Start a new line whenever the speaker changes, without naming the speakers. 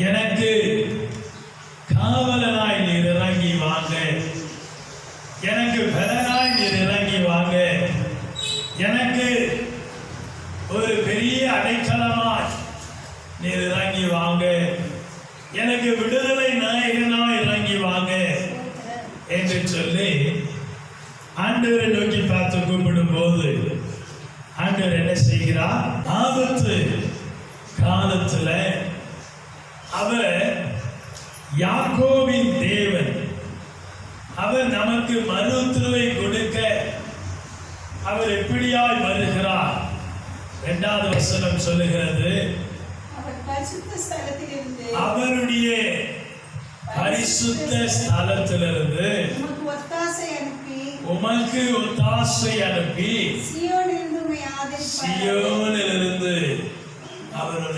எனக்கு காவலனாய் நீர் இறங்கி வாங்க, எனக்கு பலனாய் நீர் இறங்கி வாங்க, எனக்கு ஒரு பெரிய அடைக்கலமாய் நீர் இறங்கி வாங்க, எனக்கு விடுதலை நாயகனாய் இறங்கி வாங்க என்று சொல்லி ஆண்டவரை நோக்கி பார்த்து கூப்பிடும் போது ஆண்டவர் என்ன செய்கிறார்? ஆபத்து காலத்துல அவர் யாக்கோபின் தேவன், அவர் நமக்கு மருத்துவை கொடுக்க அவர் எப்படியாய் வருகிறார்? 2வது வசனம் சொல்லுகிறது, அவருடைய பரிசுத்த ஸ்தலத்திலிருந்து உமக்கு ஒத்தாசை அனுப்பி சியோனிலிருந்து அவர்